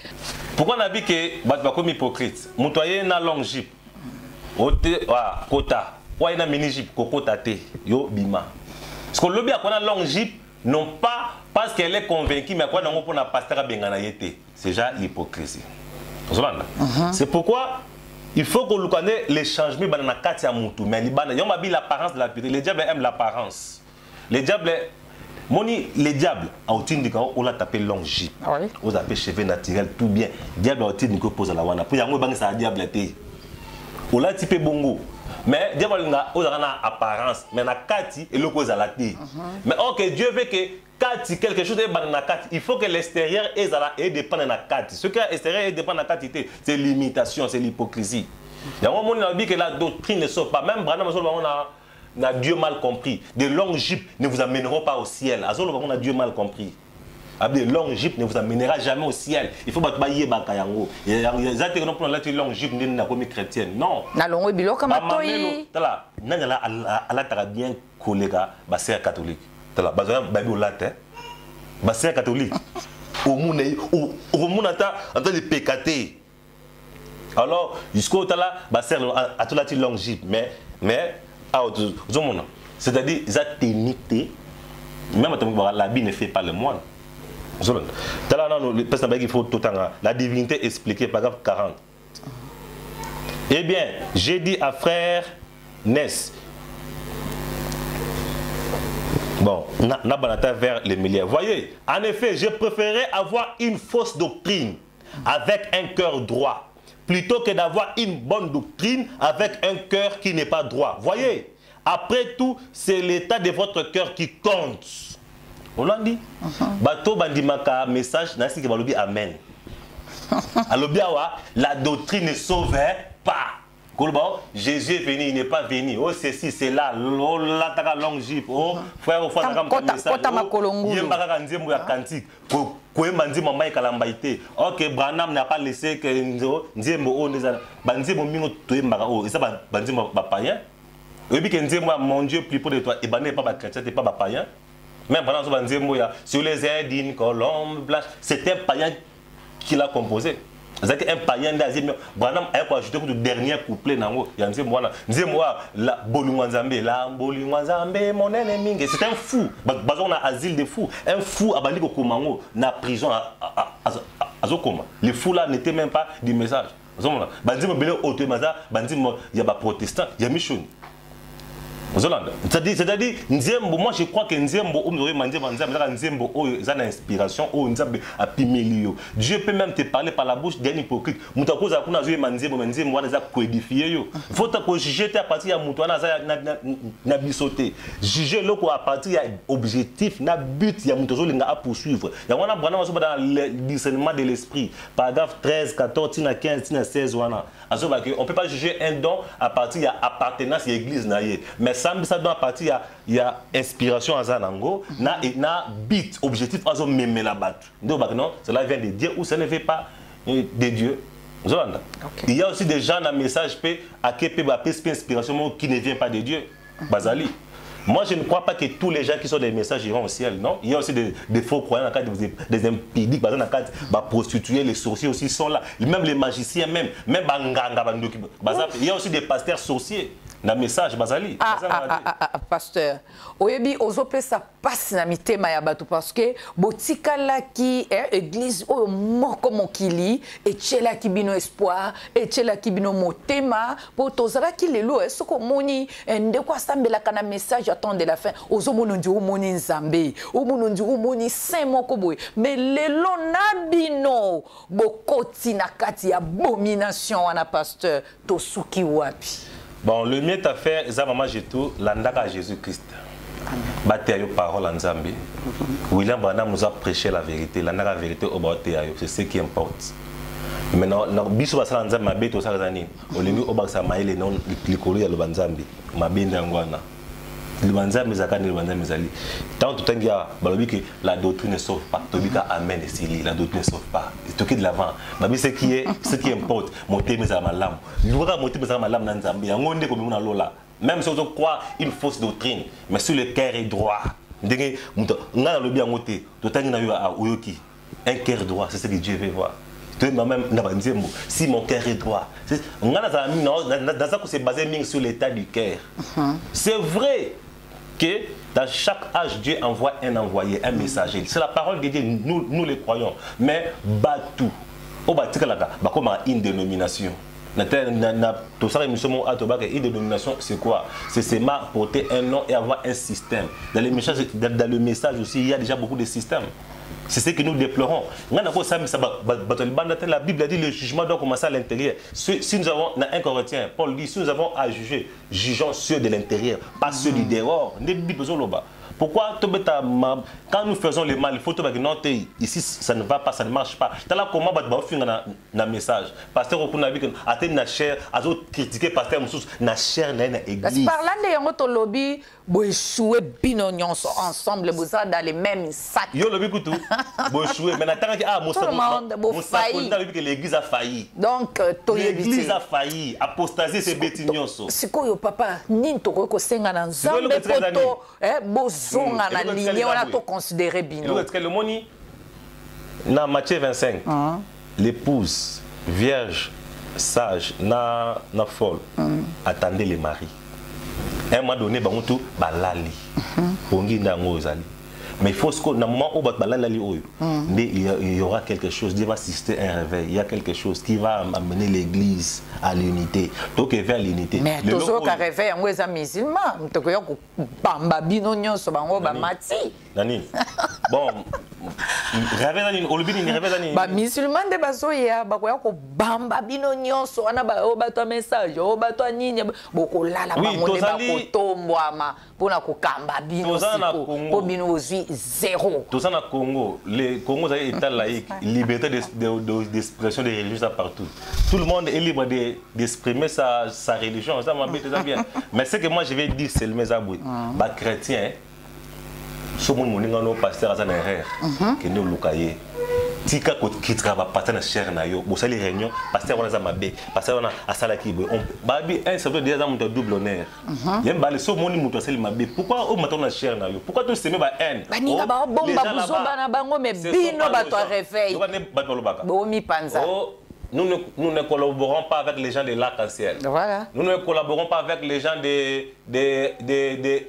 Pourquoi nabi ke ba comme hypocrite? Mutoye na long jip. Ote wa kota. Wa na mini jip kokota te yo bima. Parce que lobi akona long jip non pas parce qu'elle est convaincue, mais quoi non pour la pasteur bengana yete. C'est déjà l'hypocrisie. C'est pourquoi il faut qu'on connaisse les changements dans la carte à Moutou. Mais l'apparence de la pureté. Les diables aiment l'apparence. Les diables, les diables, on l'a tapé long jip. On a tapé cheveux naturels, tout bien. Diable a été pose à la wana. Puis il y a un diable. On l'a typé bongo. Mais Dieu a une apparence, mais la kati est l'opposé à la terre. Mais ok, Dieu veut que kati quelque chose est dans la kati, il faut que l'extérieur est dépend de la kati. Ce qui est extérieur est dépend de la kati, c'est l'imitation, c'est l'hypocrisie. Il y a un moment où on a dit que la doctrine ne sort pas. Même Branham, on a Dieu mal compris. Des longues jupes ne vous amèneront pas au ciel. On a Dieu mal compris. Des longues jupes ne vous amènera jamais au ciel. Il faut pas bailler bakayango. Les gens pour la longue jupe n'est pas chrétienne. Non. Na longue bilo comme toi. Tala, nana ala tara bien collègue ba sœur catholique. Tala, ba bible latin. Ba sœur catholique. Au monde ata de pécater. Alors, jusqu'au tala ba sœur a tout la longue jupe mais ah zomona. c'est-à-dire ça ténité même l'habit ne fait pas le moine. Il faut tout la divinité expliquée paragraphe 40. Eh bien, j'ai dit à frère Ness. Bon, vers les milliers. Voyez, en effet, je préférais avoir une fausse doctrine avec un cœur droit, plutôt que d'avoir une bonne doctrine avec un cœur qui n'est pas droit. Voyez, après tout, c'est l'état de votre cœur qui compte. On l'a dit. Bato bandimaka message nasi ke balobi amen. La doctrine ne sauve pas. Jésus est venu, il n'est pas venu. Oh, ceci, c'est là. Oh, là, t'as longue jupe. Oh, frère, il faut que tu message. Ok, Branham n'a pas laissé que Nzembo, Banzemo Mingo, Tuembarao, et ça, Banzemo, païen. Et puis, mon Dieu, plus près de toi, et ben n'est pas chrétien, t'es pas païen. Même pendant Banzemo, sur les Indines, Colombes, Blanche, c'est un païen qui l'a composé. C'est un païen d'Azim. Branham a ajouté le dernier couplet. Il y a la Bolingwanzambe, la Bolingwanzambe, mon ennemi. C'est un fou. On a asile de fous. Un fou a bandi au Komango, na prison à Zokoma. Les fous là n'étaient même pas du message. Bandim Bele Otomaza, Bandim, il y a des protestants, il y a Michoun. C'est-à-dire, moi je crois que Nzembo, inspiration, Dieu peut même te parler par la bouche d'un hypocrite. Il faut juger à partir de sauter. Juger à partir d'objectif, de but, il y a à poursuivre. Il y a le discernement de l'esprit. Paragraphe 13, 14, 15, 16. On ne peut pas juger un don à partir de l'appartenance à l'église. Mais ça doit partir, il y a inspiration à Zanango, il y a but, objectif à même la batte. Donc, non, cela vient de Dieu ou ça ne fait pas de Dieu. Okay. Il y a aussi des gens dans le message à qui inspiration qui ne vient pas de Dieu. Bazali. Moi, je ne crois pas que tous les gens qui sont des messages iront au ciel, non? Il y a aussi des faux croyants, des impédiques, des prostituées, les sorciers aussi sont là. Même les magiciens, même il y a aussi des pasteurs sorciers. Na message bazali pasteur oyebi ozope ça passe na mitema ya bato parce que botikala ki église o moko mokili etchela ki bino espoir etchela ki bino motema po tozala ki lelo soko moni ndeko asambela kana message attendre la fin ozomona ndi omoni nzambe omona ndi omoni saint moko boye mais lelo na bino bokoti na kati ya abomination wana pasteur tosuki wapi. Bon, le mieux à faire, c'est maman Jésus, l'andaka Jésus-Christ. Bataille parole en Zambie. William Branham nous a prêché la vérité, l'andaka vérité au bataille, c'est ce qui importe. Maintenant, dans biso basala nzambe mabeto sakazani, olingi obaksa maile non likolo ya lobanzambe, mabenda ngwana. Lobanzambe zakani lobanzambe zali. Tant tout tangia balobi que la doctrine ne sauve pas. Tobika amen et la doctrine ne sauve pas. C'est tout de l'avant. Babi ce qui importe, monter mes amalam. L'oura monter mes amalam dans Zambie. Yangonde comme on a lola. Même si on croit une fausse doctrine, mais sur le cœur est droit. Ndenge muto ngana lobi yangote, to tangi na yo a uyoki. Un cœur droit, c'est ce que Dieu veut voir. Si mon cœur est droit, c'est basé sur l'état du cœur. C'est vrai que dans chaque âge, Dieu envoie un envoyé, un messager. C'est la parole de Dieu, nous les croyons. Mais Batou, comme une dénomination. Une dénomination, c'est quoi? C'est seulement porter un nom et avoir un système. Dans le message aussi, il y a déjà beaucoup de systèmes. C'est ce que nous déplorons. La Bible a dit que le jugement doit commencer à l'intérieur. Si nous avons, dans 1 Corinthiens, Paul dit, si nous avons à juger, jugeons ceux de l'intérieur, pas ceux du dehors. Pourquoi quand nous faisons le mal, il faut que non, ici ça ne va pas, ça ne marche pas. Tu as là comment un message. Pasteur Okunabi a été na chair, a critiqué pasteur Moussous, na chair na église. Par là les gens lobby, bo échouer binonions ensemble, vous êtes dans les mêmes sacs. Yo lobby tout, bo échouer. Mais attends que l'église a failli. Donc l'église a failli, apostasie c'est bétignos. C'est quoi papa, ni to ko senga na nzambe poto, zonga na ligne, on a tout considéré bino. Le moni, dans Matthieu 25, l'épouse, vierge, sage, na folle, attendez les maris. À un moment donné, bango balali. Pongi ndango ozali. Mais il faut que dans le moment où il y aura quelque chose, Dieu va assister à un réveil, il y a quelque chose qui va amener l'église à l'unité. Donc vers l'unité. Mais toujours qu'un réveil, on est musulman. Tu vois que bamba binonyo so bango ba mati. Nani. Bon. Réveil nani, olobi ni réveil nani. Ba musulman de baso ya ba ko bamba binonyo so ana ba o ba to message, o ba to nini boko lala ba monde ba ko tombwama pona ko kamba bino siko. Po bino ozui zéro. Tout ça dans le Congo, le Congo est un État laïque, liberté d'expression des religions partout. Tout le monde est libre d'exprimer sa religion, ça m'embête bien. Mais ce que moi je vais dire, c'est le mésaboué. Les chrétiens, ce monde est pasteur à Zanérer, qui est le Lukaye. Tika qui travaille pas dans cher na yo, bo sali réunion, pasteur on a zamabé, pasteur on a salaki bo. Babi un ça veut dire ça mon double honneur. Yem ba le so moni muto sali mabé. Pourquoi au matin na cher na yo? Pourquoi tu s'aimer ba haine? Ba ninga ba bomba buzomba na bango mais bino ba to réveil. Bo mi panza. Nous ne collaborons pas avec les gens de l'arc-en-ciel. Voilà. Nous ne collaborons pas avec les gens des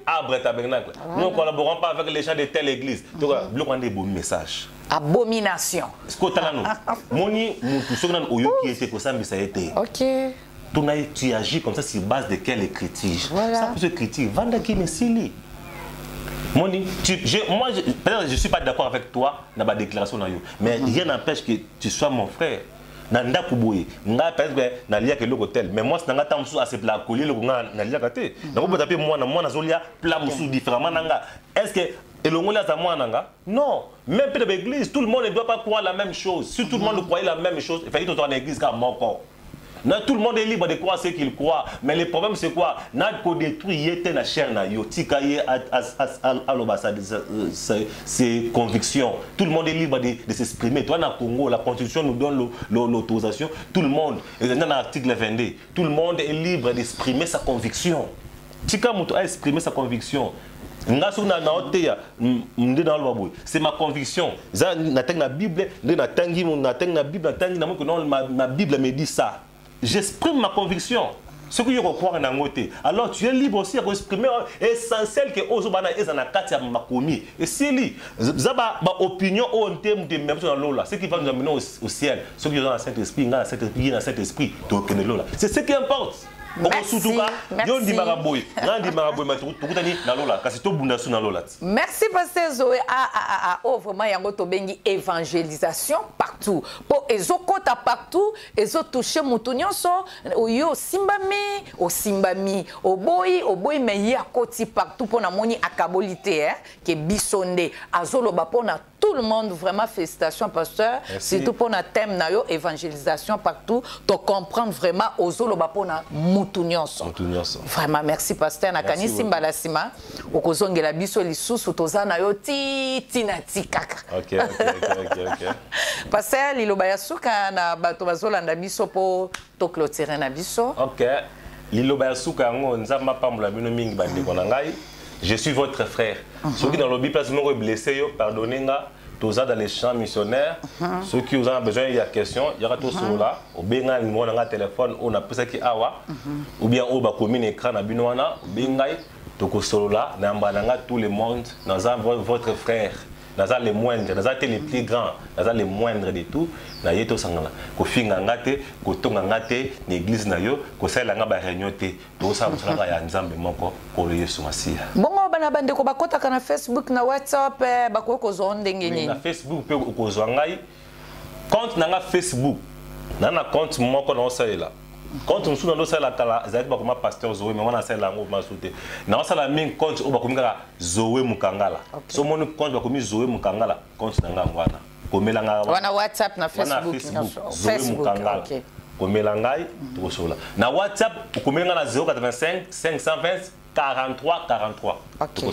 arbres tabernacle. Voilà. Nous ne collaborons pas avec les gens de telle église. Donc, nous avons des bons messages. Abomination. Ce que tu as dit, ok. Tu agis comme ça sur base de quelle critique? Voilà. Ça, critique. Vanda qui me sili. Moi, peut-être je ne suis pas d'accord avec toi dans ma déclaration, mais rien n'empêche que tu sois mon frère. Nanda kuboye nga peut-être na lia ke l'hôtel mais moi nanga tamsu à ce plat collier le nga na lia kate donc peut taper moi na zolia plat musu différemment nanga est-ce que elongola za moi nanga non même peut-être l'église tout le monde ne doit pas croire la même chose si tout le monde croyait la même chose il fallait que dans l'église comme mon corps. Non, tout le monde est libre de croire ce qu'il croit. Mais le problème, c'est quoi? N'a qu'au détruire la chair, ses convictions. Tout le monde est libre de s'exprimer. Toi, dans le Congo, la Constitution nous donne l'autorisation. Tout le monde, dans l'article 22, tout le monde est libre d'exprimer sa conviction. Tika Mouto a exprimé sa conviction. C'est ma conviction. La Bible me dit ça. J'exprime ma conviction. Ce que je crois en angoté. Alors tu es libre aussi à exprimer essentiel que Ozobana est en akati à ma commis. Et si li, zaba ma opinion en termes de même dans l'eau ce qui va nous amener au ciel. Ce qui est dans le Saint-Esprit, dans le Saint-Esprit, c'est ce qui importe. Merci. Merci pasteur Zoé. Oh vraiment yango to bengi évangélisation partout. Pour ezokota partout, ezo toucher mutunyoso, oyo simbami, o simbami, o boy me ya koti partout pour na moni akabolité que bisonde azoloba pona tout le monde vraiment félicitations pasteur. Surtout pour na thème na yo évangélisation partout, to comprendre vraiment ozoloba pona mutunyoso. Vraiment merci pasteur nakani simbala sima okozongela biso lisusu tozana yo tina tikaka. OK. Pasteur liloba ya suka na bato bazolanda biso po to clôturer na biso. OK. Liloba ya suka ngo nzamba pambola bino mingi bande konangai. Je suis votre frère. Ceux qui dans le place sont blessés, pardonnez-moi. Tous dans les champs missionnaires. Ceux qui ont besoin de questions, il y aura tout cela. Ou bien on a un téléphone, on a pesé qui awa. Ou bien on va communiquer écran à binoana. Ou bien tout cela, n'ambalanga tout le monde. Dans votre frère. Dans les moindres, dans les plus grands, dans les moindres de tout, na yeto sangala. Ko finga ngate, ko tonga ngate, l'église na yo, ko sala nga ba réunion te, to sa musala ya nzambe moko ko le Yesu Masia. Bongo bana bande ko bakota kana Facebook na WhatsApp bako ko zo ndenge nini. Na Facebook pe ko zo ngai. Compte na nga Facebook. Na compte moko na osala. Quand on souhaite dans la kala, zali ba comme pasteur Zoé, mais on a celle là on va sauter. Na sala min compte o ba comme Zoé Mukangala. So mon compte ba comme Zoé Mukangala, compte na ngwana. Komela nga wana WhatsApp na Facebook. Zoé Mukangala. Komela ngai to sola. Na WhatsApp komela na 085 520 43 43. Ok.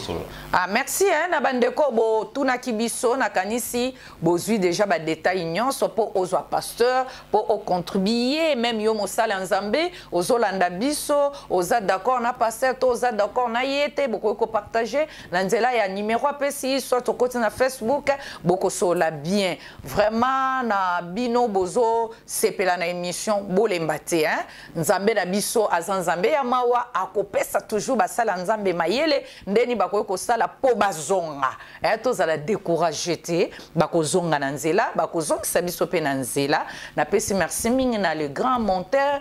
Ah, merci, hein, Nabandeko, bo, tuna kibiso, nakanisi, bozui déjà ba détails nyonso pour aux pasteur, pour contribuer, même yo mosala nzambe, aux olanda biso, aux d'accord na pasteur, aux d'accord na yete, beaucoup ko partager, nanzela ya numéro apesi, soit au côté na Facebook, beaucoup sola bien. Vraiment na bino bozo sepela na émission bolembate, hein. Nzambe na biso azanzambe ya mawa akopesa toujours basala nzambe mayele. Ndeni bako kosala po bazonga tozala décourager te bakozonga na nzela bakozongisa biso pe na nzela na pesi merci mingi na le grand monteur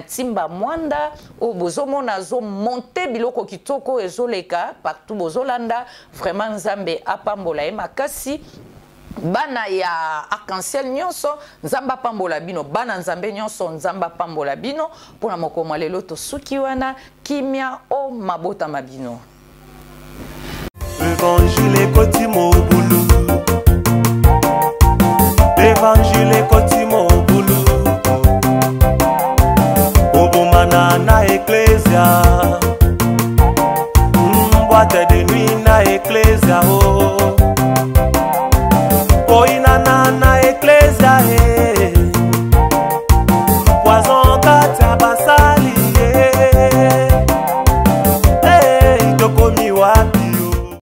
Timba Mwanda o bozomona zo monter biloko kitoko ezoleka partout bozolanda vraiment nzambe apambola e makasi bana ya arc-en-ciel nyonso nzamba pambola bino bana nzambe nyonso nzamba pambola bino pona mokoma lelo to suki wana kimia o mabota mabino. Évangile koti mo bulu. Évangile koti